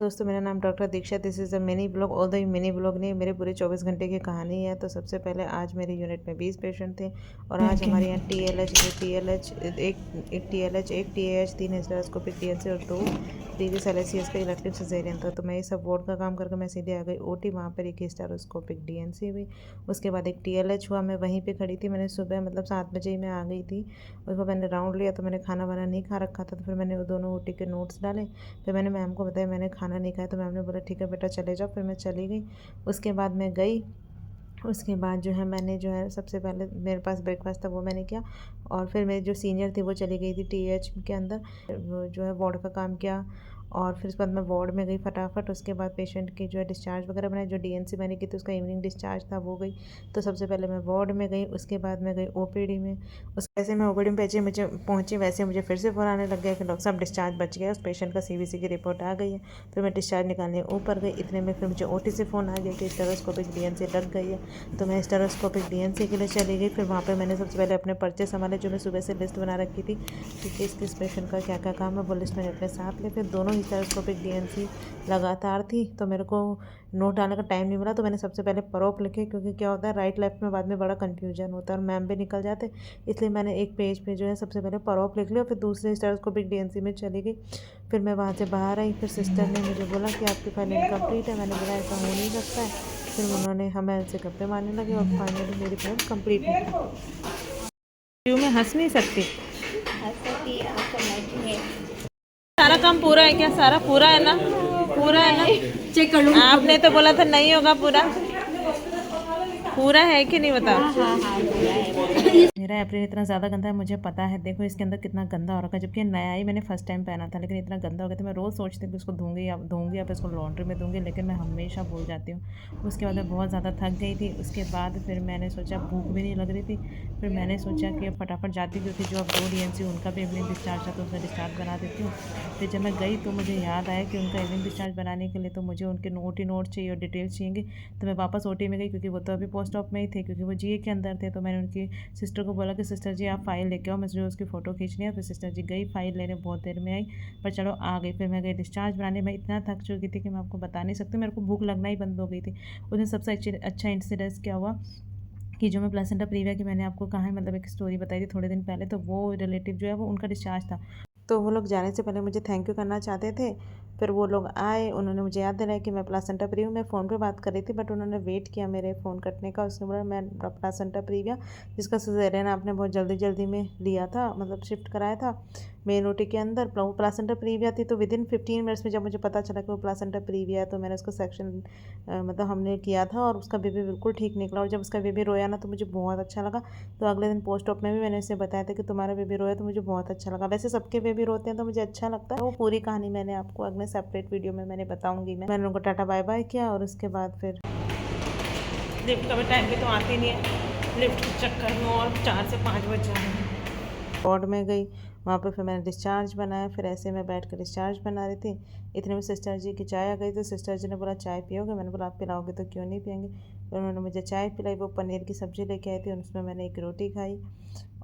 दोस्तों मेरा नाम doctor Diksha. This is a mini blog. All the mini blog नहीं, मेरे पूरे 24 घंटे की कहानी है। तो सबसे पहले आज मेरे यूनिट में 20 पेशेंट थे और आज ओके। हमारे यहाँ टी एल एच एक टी ए एच 3 हिस्टेरोस्कोपिक डी-एन-सी और 2 प्रीवियस एल-एस-सी-एस का इलेक्टिव सिजेरियन था। तो मैं ये सब वार्ड का काम करके मैं सीधे आ गई ओटी। वहाँ पर एक हिस्टेरोस्कोपिक डी-एन-सी हुई। उसके बाद एक टी-एल-एच हुआ। मैं वहीं पर खड़ी थी। मैंने सुबह मतलब 7 बजे ही मैं आ गई थी। उसको मैंने राउंड लिया तो मैंने खाना वाना नहीं खा रखा था। तो फिर मैंने वो दोनों ओटी के नोट्स डाले। फिर मैंने मैम को बताया मैंने खाना नहीं खाया। तो मैम ने बोला ठीक है बेटा चले जाओ। फिर मैं चली गई। उसके बाद मैं गई। उसके बाद जो है मैंने जो है सबसे पहले मेरे पास ब्रेकफास्ट था वो मैंने किया। और फिर मेरी जो सीनियर थी वो चली गई थी टीएच के अंदर, वो जो है वार्ड का काम किया। और फिर उसके बाद मैं वार्ड में गई फटाफट। उसके बाद पेशेंट की जो है डिस्चार्ज वगैरह बनाई। जो डीएनसी मैंने की थी उसका इवनिंग डिस्चार्ज था वो गई। तो सबसे पहले मैं वार्ड में गई। उसके बाद मैं गई ओपीडी में। उस वैसे मैं ओपीडी में पहुंची वैसे मुझे फिर से फ़ोन आने लग गया कि डॉक्टर साहब डिस्चार्ज बच गया, उस पेशेंट का सीवीसी की रिपोर्ट आ गई है। फिर मैं डिस्चार्ज निकालने ऊपर गई। इतने में फिर मुझे ओटी से फ़ोन आ गया कि स्टेरोस्कोपिक डीएनसी लग गई है। तो मैं स्टेरोस्कोपिक डीएनसी के लिए चली गई। फिर वहाँ पे मैंने सबसे पहले अपने पर्चे संभाले, जो मैं सुबह से लिस्ट बना रखी थी कि किस पेशेंट का क्या क्या काम है, वो लिस्ट मैंने अपने साथ ली। फिर दोनों ही स्टेरोस्कोपिक डीएनसी लगातार थी तो मेरे को नोट डालने का टाइम नहीं मिला। तो मैंने सबसे पहले परोप लिखे, क्योंकि क्या होता है राइट लेफ्ट में बाद में बड़ा कन्फ्यूजन होता है और मैम भी निकल जाते, इसलिए मैंने एक पेज पे जो है सबसे पहले परोप लिख लिया। फिर दूसरे स्टेरोस्कोपिक डीएनसी में चली गई। फिर मैं वहाँ से बाहर आई। फिर सिस्टर ने मुझे बोला कि आपकी फाइल इनकम्प्लीट है। मैंने बोला ऐसा हो नहीं सकता है। फिर उन्होंने हमें से गप्पे मारने लगे और फाइनली मेरी फाइल कंप्लीट निकली। क्यों मैं हंस नहीं सकती? सारा काम पूरा है क्या? सारा पूरा है ना? पूरा है ना? चेक कर लो। आपने तो बोला था नहीं होगा पूरा। पूरा है कि नहीं बताओ? हाँ हाँ पूरा है। मेरा अप्रैल इतना ज़्यादा गंदा है, मुझे पता है। देखो इसके अंदर कितना गंदा हो रखा है, जबकि नया ही मैंने फर्स्ट टाइम पहना था, लेकिन इतना गंदा हो गया था। मैं रोज़ सोचती हूँ कि उसको धोंगी या फिर इसको लॉन्ड्री में दूँगी, लेकिन मैं हमेशा भूल जाती हूँ। उसके बाद मैं बहुत ज़्यादा थक गई थी। उसके बाद फिर मैंने सोचा, भूख भी नहीं लग रही थी, फिर मैंने सोचा कि अब फटाफट जाती, क्योंकि जो अब 2 डीएनसी उनका भी इवनिंग डिस्चार्ज था तो उसका डिस्चार्ज बना देती हूँ। फिर जब मैं गई तो मुझे याद आया कि उनका इवनिंग डिस्चार्ज बनाने के लिए तो मुझे उनके नोट चाहिए और डिटेल्स चाहिए। तो मैं वापस ओटी में गई, क्योंकि वो तो अभी पोस्ट ऑप में ही थे, क्योंकि वो जीए के अंदर थे। तो मैंने उनकी सिस्टर को बोला कि सिस्टर जी आप फ़ाइल लेके आओ, मुझे उसकी फ़ोटो खींचनी है। फिर सिस्टर जी गई फ़ाइल लेने, बहुत देर में आई, पर चलो आ गई। फिर मैं गई डिस्चार्ज बनाने। मैं इतना थक चुकी थी कि मैं आपको बता नहीं सकती, मेरे को भूख लगना ही बंद हो गई थी। उसमें सबसे अच्छा इंसिडेंस क्या हुआ कि जो मैं प्लेसेंटा प्रीविया की मैंने आपको कहा है, मतलब एक स्टोरी बताई थी थोड़े दिन पहले, तो वो रिलेटिव जो है वो उनका डिस्चार्ज था। तो वो लोग जाने से पहले मुझे थैंक यू करना चाहते थे। फिर वो लोग आए, उन्होंने मुझे याद दिलाया कि मैं प्लासेंटा प्रीविया, मैं फ़ोन पे बात कर रही थी बट उन्होंने वेट किया मेरे फ़ोन कटने का। उसने बोला मैं प्लासेंटा प्रीविया, जिसका सिजेरियन आपने बहुत जल्दी जल्दी में लिया था, मतलब शिफ्ट कराया था मेन ओटी के अंदर, वो प्लासेंटा प्रीविया थी। तो विदिन 15 मिनट्स में जब मुझे पता चला कि वो प्लासेंटा प्रीविया है, तो मैंने उसका सेक्शन मतलब हमने किया था और उसका बेबी बिल्कुल ठीक निकला। और जब उसका बेबी रोया ना तो मुझे बहुत अच्छा लगा। तो अगले दिन पोस्ट ऑप में भी मैंने उसे बताया था कि तुम्हारा बेबी रोया, तो मुझे बहुत अच्छा लगा। वैसे सबके बेबी रोते हैं तो मुझे अच्छा लगता है। वो पूरी कहानी मैंने आपको अगले सेपरेट वीडियो में मैंने बताऊंगी। मैंने उनको टाटा बाय बाय किया और उसके बाद फिर लिफ्ट का भी टाइम भी तो आती नहीं है, लिफ्ट के चक्कर में और 4 से 5 बज जाए। वार्ड में गई, वहाँ पर फिर मैंने डिस्चार्ज बनाया। फिर ऐसे मैं बैठ कर डिस्चार्ज बना रही थी। इतने में सिस्टर जी की चाय आ गई। तो सिस्टर जी ने बोला चाय पियोगे? मैंने बोला आप पिलाओगे तो क्यों नहीं पियेंगे। फिर उन्होंने मुझे चाय पिलाई। वो पनीर की सब्ज़ी लेके आई थी, उसमें मैंने एक रोटी खाई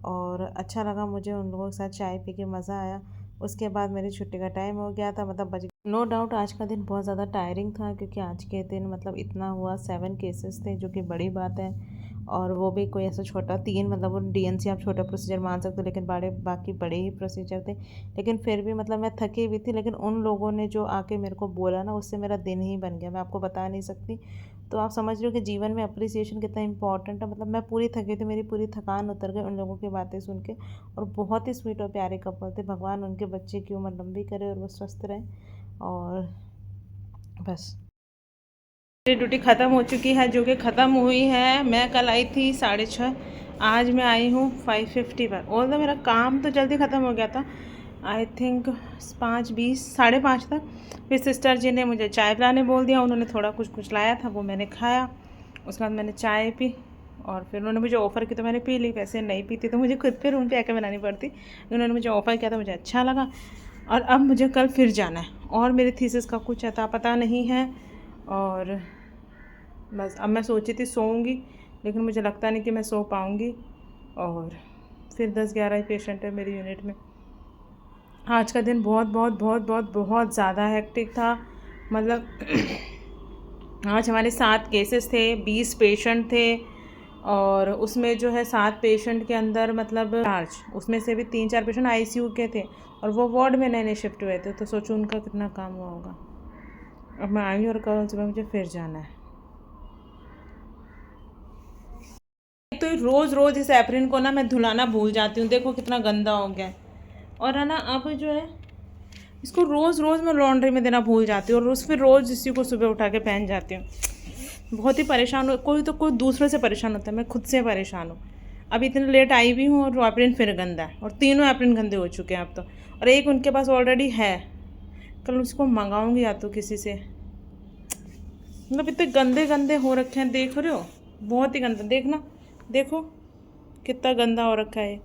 और अच्छा लगा मुझे उन लोगों के साथ चाय पी के, मज़ा आया। उसके बाद मेरी छुट्टी का टाइम हो गया था, मतलब बज नो डाउट आज का दिन बहुत ज़्यादा टायरिंग था, क्योंकि आज के दिन मतलब इतना हुआ, 7 केसेस थे, जो कि बड़ी बात है। और वो भी कोई ऐसा छोटा 3, मतलब वो डीएनसी आप छोटा प्रोसीजर मान सकते हो, लेकिन बाकी बड़े ही प्रोसीजर थे। लेकिन फिर भी मतलब मैं थकी हुई थी, लेकिन उन लोगों ने जो आके मेरे को बोला ना, उससे मेरा दिन ही बन गया, मैं आपको बता नहीं सकती। तो आप समझ रहे हो कि जीवन में अप्रिसिएशन कितना इंपॉर्टेंट है। मतलब मैं पूरी थकी थी, मेरी पूरी थकान उतर गई उन लोगों की बातें सुन के। और बहुत ही स्वीट और प्यारे कपल थे। भगवान उनके बच्चे की उम्र लंबी करे और वो स्वस्थ रहें। और बस मेरी ड्यूटी ख़त्म हो चुकी है, जो कि ख़त्म हुई है। मैं कल आई थी 6:30, आज मैं आई हूँ 5:50 पर। और तो मेरा काम तो जल्दी ख़त्म हो गया था, आई थिंक 5:20 5:30 तक। फिर सिस्टर जी ने मुझे चाय पिलाने बोल दिया, उन्होंने थोड़ा कुछ लाया था वो मैंने खाया। उसके बाद मैंने चाय पी और फिर उन्होंने मुझे ऑफ़र की तो मैंने पी ली। वैसे नहीं पीती तो मुझे खुद पे रूम पे आके बनानी पड़ती। उन्होंने मुझे ऑफ़र किया तो मुझे अच्छा लगा। और अब मुझे कल फिर जाना है और मेरी थीसिस का कुछ अता पता नहीं है। और बस अब मैं सोची थी सोऊंगी, लेकिन मुझे लगता नहीं कि मैं सो पाऊंगी। और फिर 10-11 ही पेशेंट है मेरी यूनिट में। आज का दिन बहुत बहुत बहुत बहुत बहुत ज़्यादा हेक्टिक था। मतलब आज हमारे 7 केसेस थे, 20 पेशेंट थे, और उसमें जो है 7 पेशेंट के अंदर मतलब चार्ज, उसमें से भी 3-4 पेशेंट आईसीयू के थे और वो वार्ड में नए नए शिफ्ट हुए थे। तो सोचो उनका कितना काम हुआ होगा। अब मैं आई और कल सुबह मुझे फिर जाना है। तो रोज़ रोज़ इस एप्रिन को ना मैं धुलाना भूल जाती हूँ, देखो कितना गंदा हो गया है। और है ना, अब जो है इसको रोज़ रोज़ मैं लॉन्ड्री में देना भूल जाती हूँ और फिर रोज़ इसी को सुबह उठा के पहन जाती हूँ। बहुत ही परेशान हो, कोई दूसरों से परेशान होता है, मैं खुद से परेशान हूँ। अब इतने लेट आई भी हूँ और एप्रिन फिर गंदा है, और तीनों एप्रिन गंदे हो चुके हैं अब तो, और एक उनके पास ऑलरेडी है। कल उसको मंगाऊंगी या तो किसी से। मतलब इतने गंदे गंदे हो रखे हैं, देख रहे हो, बहुत ही गंदा। देखना, देखो कितना गंदा हो रखा है।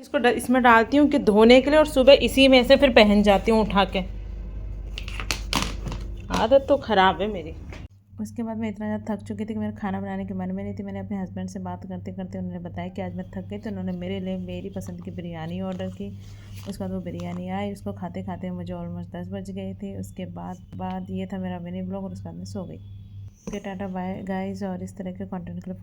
इसको इसमें डालती हूँ कि धोने के लिए, और सुबह इसी में से फिर पहन जाती हूँ उठा के। आदत तो ख़राब है मेरी। उसके बाद मैं इतना ज़्यादा थक चुकी थी कि मेरा खाना बनाने के मन में नहीं थी। मैंने अपने हस्बैंड से बात करते करते उन्होंने बताया कि आज मैं थक गई, तो उन्होंने मेरे लिए मेरी पसंद की बिरयानी ऑर्डर की। उसके बाद वो बिरयानी आई, उसको खाते खाते मुझे ऑलमोस्ट 10 बज गए थे। उसके बाद ये था मेरा मिनी ब्लॉग, और उसके बाद मैं सो गई। ओके, टाटा बाय गाइस, और इस तरह के कंटेंट के लिए